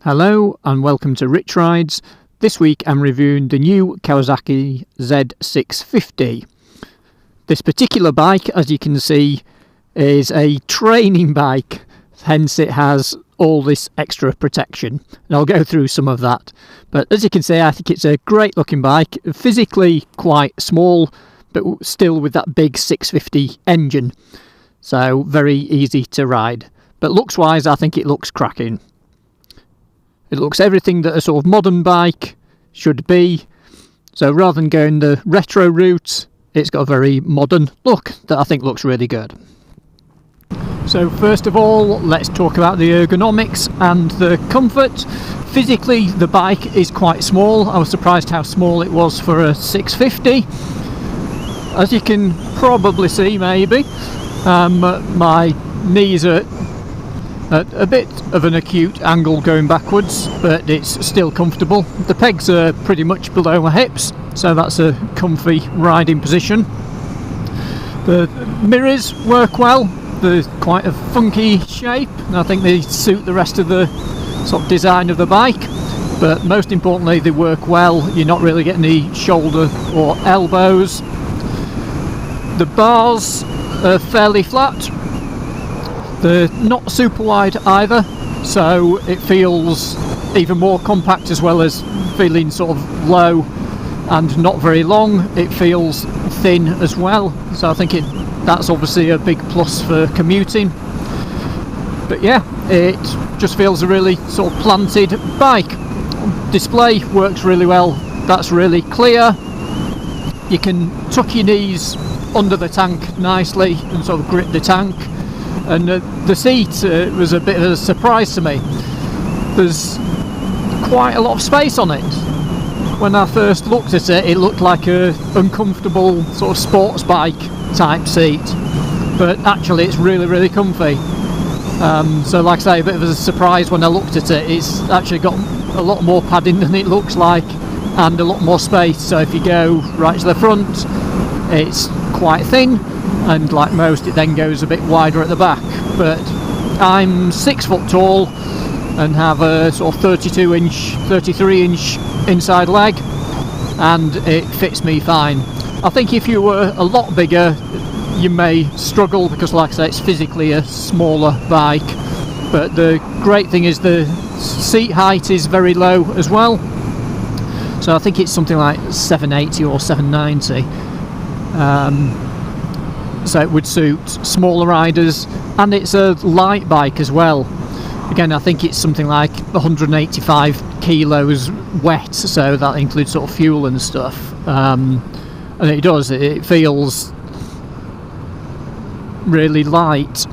Hello and welcome to Rich Rides. This week I'm reviewing the new Kawasaki Z650. This particular bike, as you can see, is a training bike, hence it has all this extra protection, and I'll go through some of that. But as you can see, I think it's a great looking bike, physically quite small but still with that big 650 engine, so very easy to ride. But looks wise, I think it looks cracking. It looks everything that a sort of modern bike should be. So rather than going the retro route, it's got a very modern look that I think looks really good. So first of all, let's talk about the ergonomics and the comfort. Physically, the bike is quite small. I was surprised how small it was for a 650. As you can probably see, maybe, my knees are at a bit of an acute angle going backwards, but it's still comfortable. The pegs are pretty much below my hips, so that's a comfy riding position. The mirrors work well. They're quite a funky shape, and I think they suit the rest of the sort of design of the bike, but most importantly they work well. You're not really getting any shoulder or elbows. The bars are fairly flat. They're not super wide either, so it feels even more compact, as well as feeling sort of low and not very long. It feels thin as well, so I think that's obviously a big plus for commuting. But yeah, it just feels a really sort of planted bike. Display works really well, that's really clear. You can tuck your knees under the tank nicely and sort of grip the tank. And the seat was a bit of a surprise to me. There's quite a lot of space on it. When I first looked at it, it looked like a uncomfortable sort of sports bike type seat, but actually it's really, really comfy. So like I say, a bit of a surprise when I looked at it. It's actually got a lot more padding than it looks like, and a lot more space. So if you go right to the front, it's quite thin, and like most it then goes a bit wider at the back. But I'm 6 foot tall and have a sort of 33 inch inside leg, and it fits me fine. I think if you were a lot bigger you may struggle, because like I say, it's physically a smaller bike. But the great thing is the seat height is very low as well, so I think it's something like 780 or 790. So it would suit smaller riders, and it's a light bike as well. Again, I think it's something like 185 kilos wet, so that includes sort of fuel and stuff. And it feels really light,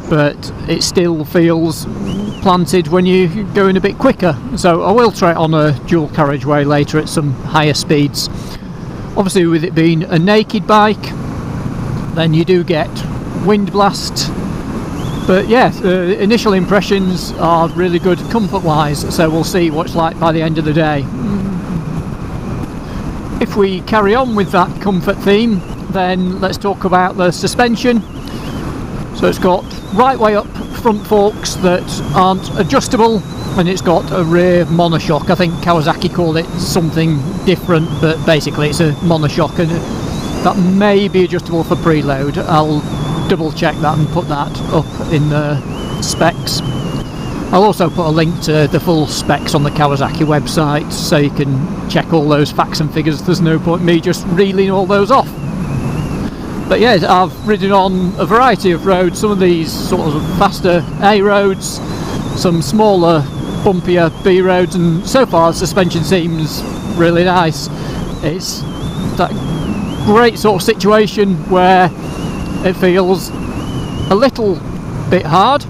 but it still feels planted when you're going a bit quicker. So I will try it on a dual carriageway later at some higher speeds. Obviously, with it being a naked bike, then you do get wind blast. But yeah, initial impressions are really good comfort wise, so we'll see what it's like by the end of the day. If we carry on with that comfort theme, then let's talk about the suspension. So it's got right way up front forks that aren't adjustable, and it's got a rear monoshock. I think Kawasaki called it something different, but basically it's a monoshock, and that may be adjustable for preload. I'll double check that and put that up in the specs. I'll also put a link to the full specs on the Kawasaki website, so you can check all those facts and figures. There's no point me just reeling all those off. But yeah, I've ridden on a variety of roads, some of these sort of faster A roads, some smaller bumpier B roads, and so far the suspension seems really nice. It's that great sort of situation where it feels a little bit hard,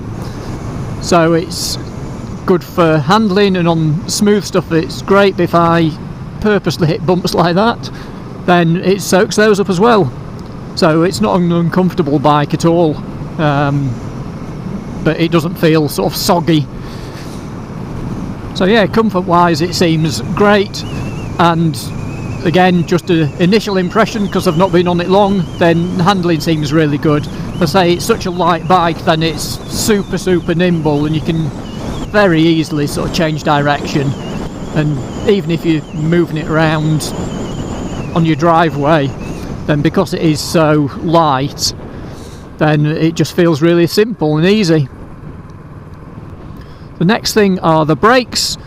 so it's good for handling, and on smooth stuff it's great. But if I purposely hit bumps like that, then it soaks those up as well, so it's not an uncomfortable bike at all, but it doesn't feel sort of soggy. So yeah, comfort wise it seems great, and again, just an initial impression, because I've not been on it long, then handling seems really good. I say it's such a light bike, then it's super nimble, and you can very easily sort of change direction, and even if you're moving it around on your driveway, then because it is so light, then it just feels really simple and easy. The next thing are the brakes.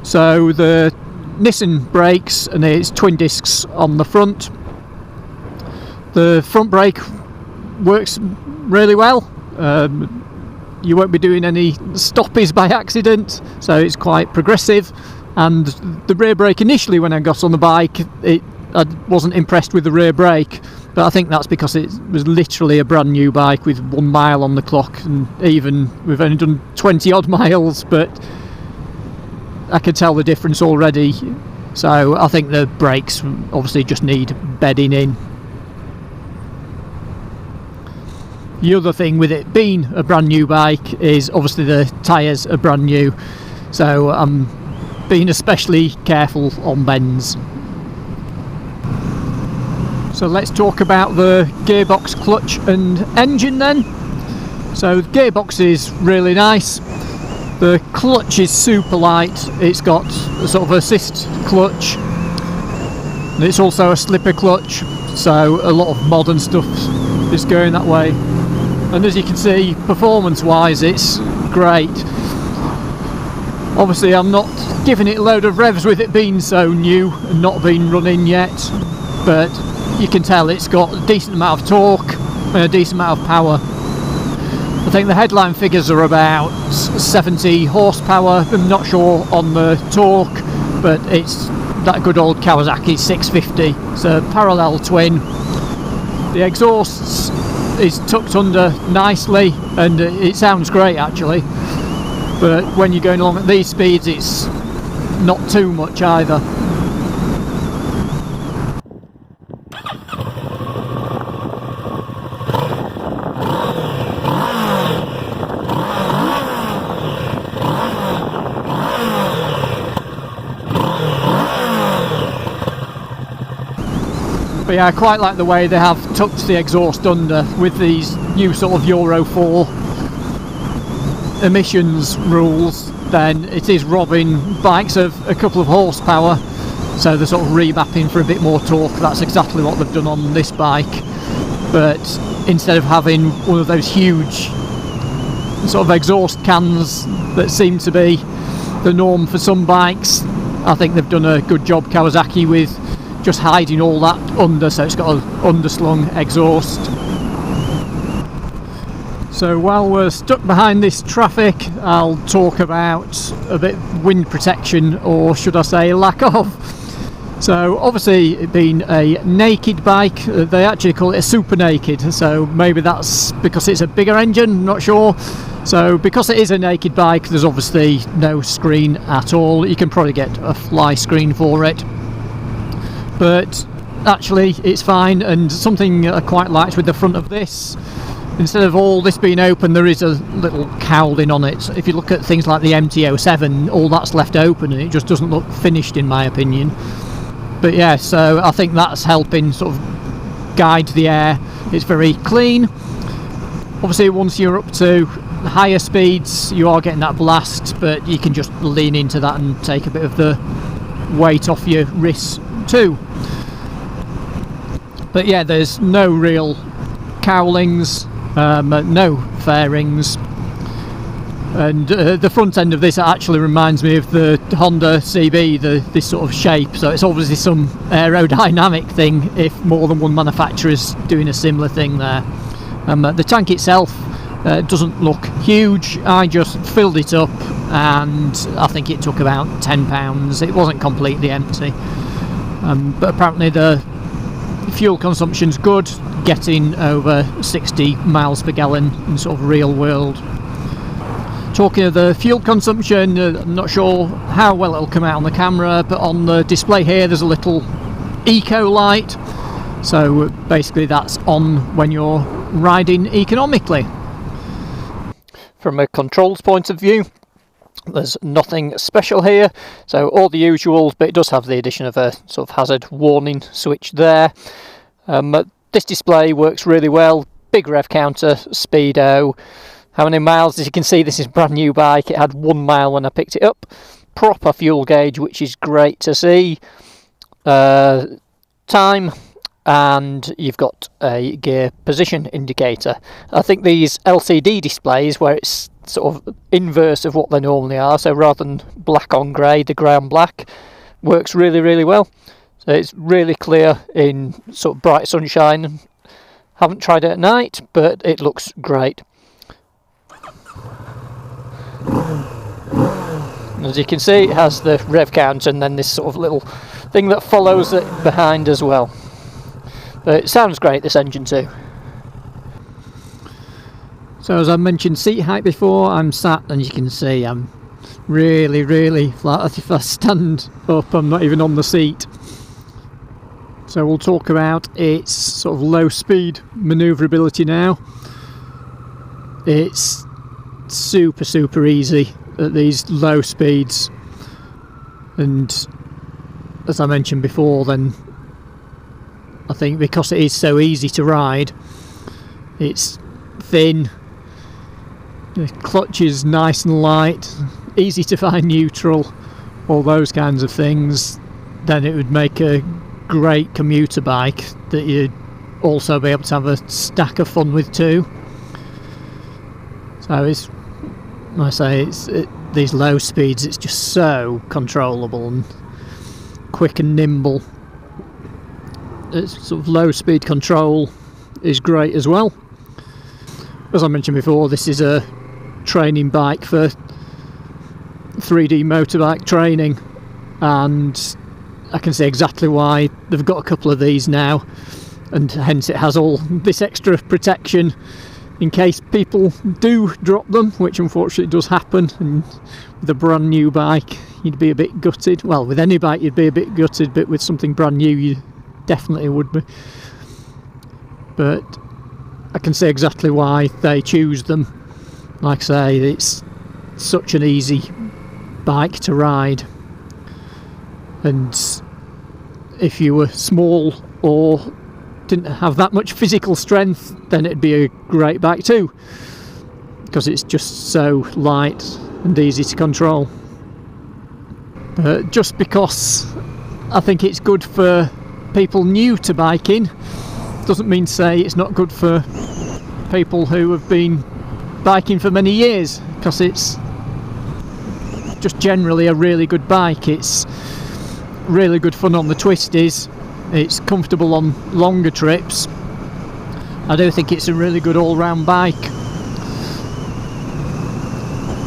So the Nissan brakes, and it's twin discs on the front. The front brake works really well. You won't be doing any stoppies by accident, so it's quite progressive. And the rear brake, initially when I got on the bike, I wasn't impressed with the rear brake, but I think that's because it was literally a brand new bike with 1 mile on the clock, and even we've only done 20 odd miles, but I could tell the difference already. So I think the brakes obviously just need bedding in. The other thing with it being a brand new bike is obviously the tyres are brand new, so I'm being especially careful on bends. So let's talk about the gearbox, clutch and engine then. So the gearbox is really nice. The clutch is super light. It's got a sort of assist clutch, and it's also a slipper clutch, so a lot of modern stuff is going that way. And as you can see, performance wise, it's great. Obviously I'm not giving it a load of revs with it being so new and not been running yet, but you can tell it's got a decent amount of torque and a decent amount of power. I think the headline figures are about 70 horsepower. I'm not sure on the torque, but it's that good old Kawasaki Z650. It's a parallel twin. The exhaust is tucked under nicely, and it sounds great actually, but when you're going along at these speeds it's not too much either. But yeah, I quite like the way they have tucked the exhaust under with these new sort of Euro 4 emissions rules. Then it is robbing bikes of a couple of horsepower, so they're sort of remapping for a bit more torque. That's exactly what they've done on this bike, but instead of having one of those huge sort of exhaust cans that seem to be the norm for some bikes, I think they've done a good job, Kawasaki, with just hiding all that under, so it's got an underslung exhaust. So while we're stuck behind this traffic, I'll talk about a bit of wind protection, or should I say lack of. So obviously it being a naked bike, they actually call it a super naked, so maybe that's because it's a bigger engine, I'm not sure. So because it is a naked bike, there's obviously no screen at all. You can probably get a fly screen for it, but actually it's fine. And something I quite liked with the front of this, instead of all this being open, there is a little cowling on it. If you look at things like the MT-07, all that's left open and it just doesn't look finished in my opinion. But yeah, so I think that's helping sort of guide the air. It's very clean. Obviously once you're up to higher speeds you are getting that blast, but you can just lean into that and take a bit of the weight off your wrists too. But yeah, there's no real cowlings, no fairings, and the front end of this actually reminds me of the Honda CB, this sort of shape, so it's obviously some aerodynamic thing if more than one manufacturer's doing a similar thing there. The tank itself doesn't look huge. I just filled it up and I think it took about £10. It wasn't completely empty, but apparently the fuel consumption's good, getting over 60 miles per gallon in sort of real world. Talking of the fuel consumption, I'm not sure how well it'll come out on the camera, but on the display here there's a little eco light, so basically that's on when you're riding economically. From a controls point of view, there's nothing special here, so all the usuals, but it does have the addition of a sort of hazard warning switch there. This display works really well, big rev counter, speedo, how many miles. As you can see, this is a brand new bike. It had 1 mile when I picked it up. Proper fuel gauge, which is great to see. Time, and you've got a gear position indicator. I think these LCD displays, where it's sort of inverse of what they normally are, so rather than black on grey, the grey on black, works really, really well. So it's really clear in sort of bright sunshine. Haven't tried it at night, but it looks great. As you can see, it has the rev counter and then this sort of little thing that follows it behind as well. But it sounds great, this engine too. So as I mentioned seat height before, I'm sat, and you can see I'm really, really flat. If I stand up, I'm not even on the seat. So we'll talk about its sort of low speed manoeuvrability now. It's super, super easy at these low speeds, and as I mentioned before, then I think because it is so easy to ride, it's thin, the clutch is nice and light, easy to find neutral, all those kinds of things, then it would make a great commuter bike that you'd also be able to have a stack of fun with too. So it's, like I say, these low speeds, it's just so controllable and quick and nimble. It's sort of low speed control is great as well. As I mentioned before, this is a training bike for 3D motorbike training, and I can see exactly why they've got a couple of these now, and hence it has all this extra protection in case people do drop them, which unfortunately does happen. And with a brand new bike you'd be a bit gutted. Well, with any bike you'd be a bit gutted, but with something brand new you definitely would be. But I can see exactly why they choose them. Like I say, it's such an easy bike to ride, and if you were small or didn't have that much physical strength, then it'd be a great bike too, because it's just so light and easy to control. But just because I think it's good for people new to biking doesn't mean to say it's not good for people who have been biking for many years, because it's just generally a really good bike. It's really good fun on the twisties, it's comfortable on longer trips. I do think it's a really good all-round bike.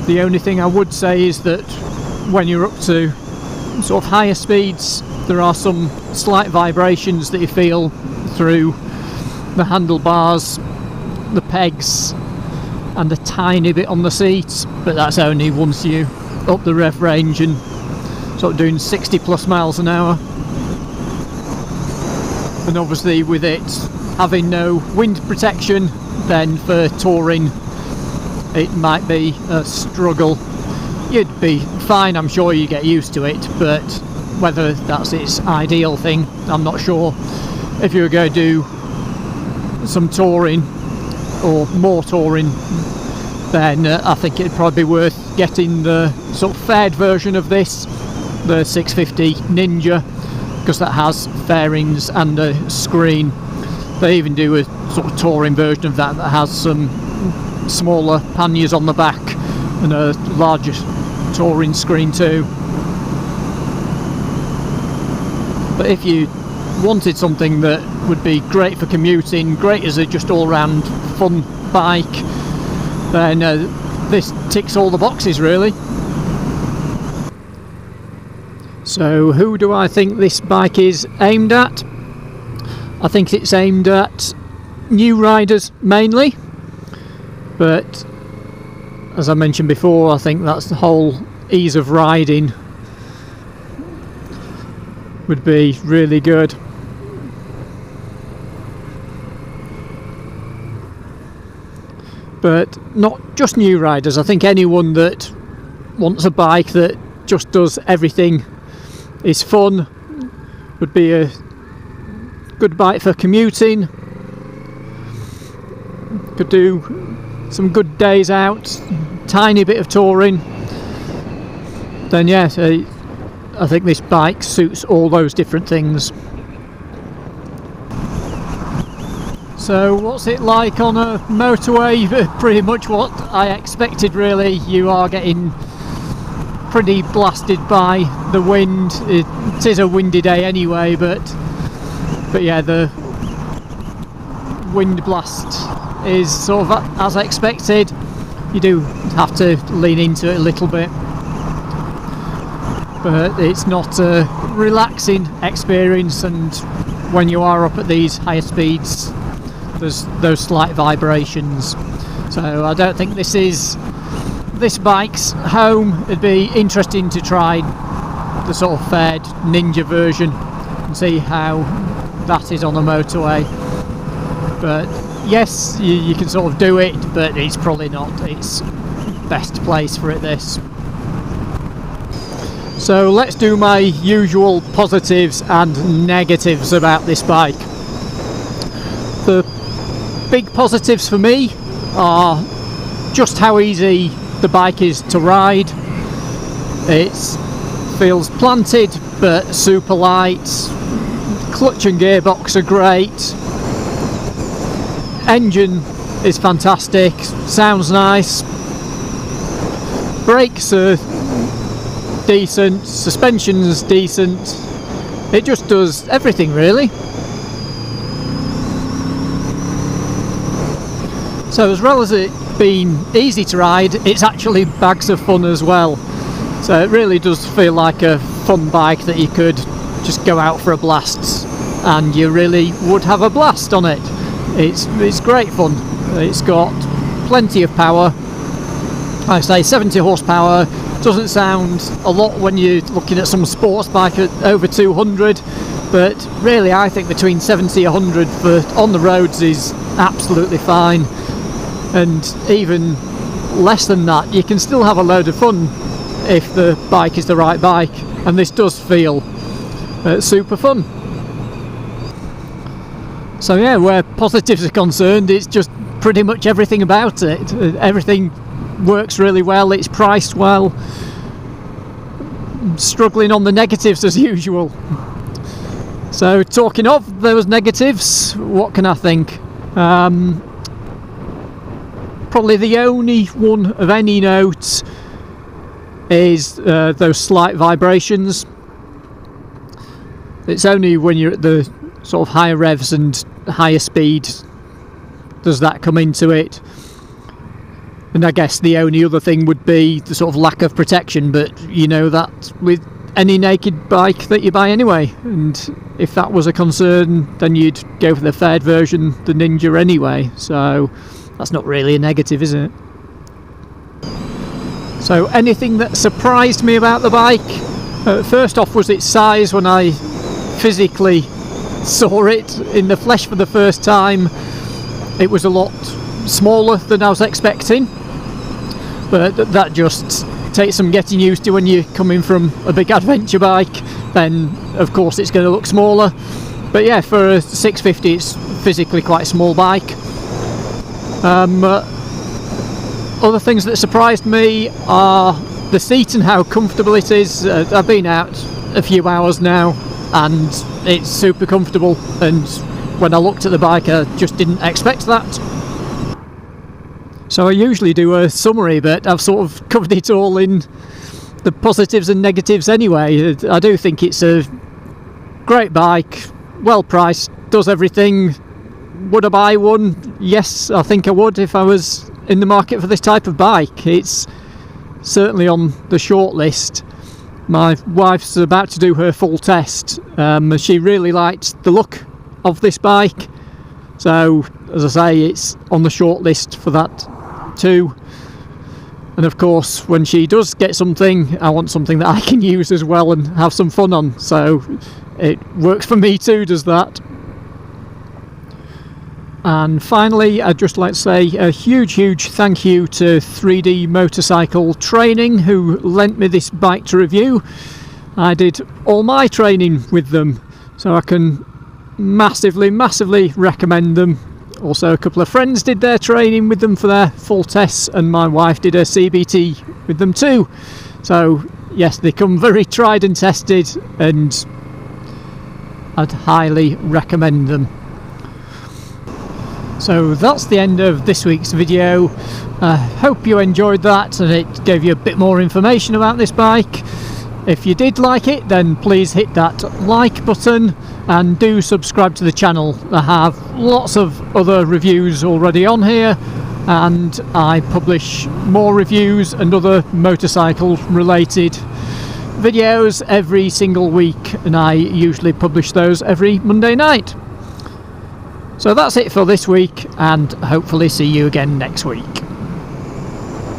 The only thing I would say is that when you're up to sort of higher speeds, there are some slight vibrations that you feel through the handlebars, the pegs, and a tiny bit on the seats, but that's only once you up the rev range and sort of doing 60 plus miles an hour. And obviously with it having no wind protection, then for touring it might be a struggle. You'd be fine, I'm sure you get used to it, but whether that's its ideal thing, I'm not sure. If you were going to do some touring or more touring, then I think it'd probably be worth getting the sort of fared version of this, the 650 Ninja, because that has fairings and a screen. They even do a sort of touring version of that that has some smaller panniers on the back and a larger touring screen too. But if you wanted something that would be great for commuting, great as a just all-round fun bike, then this ticks all the boxes really. So who do I think this bike is aimed at? I think it's aimed at new riders mainly, but as I mentioned before, I think that's the whole ease of riding would be really good. But not just new riders, I think anyone that wants a bike that just does everything, is fun, would be a good bike for commuting. Could do some good days out, tiny bit of touring, then yeah, I think this bike suits all those different things. So what's it like on a motorway? Pretty much what I expected really. You are getting pretty blasted by the wind. It is a windy day anyway, but yeah, the wind blast is sort of as expected. You do have to lean into it a little bit, but it's not a relaxing experience, and when you are up at these higher speeds there's those slight vibrations. So I don't think this bike's home. It'd be interesting to try the sort of fared Ninja version and see how that is on the motorway. But yes, you can sort of do it, but it's probably not its best place for it, this. So let's do my usual positives and negatives about this bike. The big positives for me are just how easy the bike is to ride. It feels planted but super light. Clutch and gearbox are great. Engine is fantastic, sounds nice. Brakes are decent, suspension's decent. It just does everything really. So as well as it being easy to ride, it's actually bags of fun as well. So it really does feel like a fun bike that you could just go out for a blast and you really would have a blast on it. It's great fun. It's got plenty of power. Like I say, 70 horsepower. Doesn't sound a lot when you're looking at some sports bike at over 200, but really I think between 70 and 100 for on the roads is absolutely fine. And even less than that, you can still have a load of fun if the bike is the right bike, and this does feel super fun. So yeah, where positives are concerned, it's just pretty much everything about it. Everything works really well, it's priced well. Struggling on the negatives as usual. So talking of those negatives, what can I think? Probably the only one of any note is those slight vibrations. It's only when you're at the sort of higher revs and higher speed does that come into it. And I guess the only other thing would be the sort of lack of protection, but you know that with any naked bike that you buy anyway, and if that was a concern then you'd go for the fared version, the Ninja anyway, so that's not really a negative, is it? So anything that surprised me about the bike, first off was its size. When I physically saw it in the flesh for the first time, it was a lot smaller than I was expecting, but that just takes some getting used to. When you're coming from a big adventure bike, then of course it's going to look smaller, but yeah, for a 650 it's physically quite a small bike. Other things that surprised me are the seat and how comfortable it is. I've been out a few hours now and it's super comfortable, and when I looked at the bike I just didn't expect that. So I usually do a summary, but I've sort of covered it all in the positives and negatives anyway. I do think it's a great bike, well priced, does everything. Would I buy one? Yes, I think I would if I was in the market for this type of bike. It's certainly on the short list. My wife's about to do her full test. She really liked the look of this bike, so as I say, it's on the short list for that too. And of course when she does get something, I want something that I can use as well and have some fun on, so it works for me too, does that. And finally, I'd just like to say a huge thank you to 3D Motorcycle Training, who lent me this bike to review. I did all my training with them, so I can massively recommend them. Also, a couple of friends did their training with them for their full tests, and my wife did a CBT with them too. So yes, they come very tried and tested, and I'd highly recommend them. So that's the end of this week's video. I hope you enjoyed that and it gave you a bit more information about this bike. If you did like it, then please hit that like button and do subscribe to the channel. I have lots of other reviews already on here, and I publish more reviews and other motorcycle related videos every single week, and I usually publish those every Monday night. So that's it for this week, and hopefully see you again next week.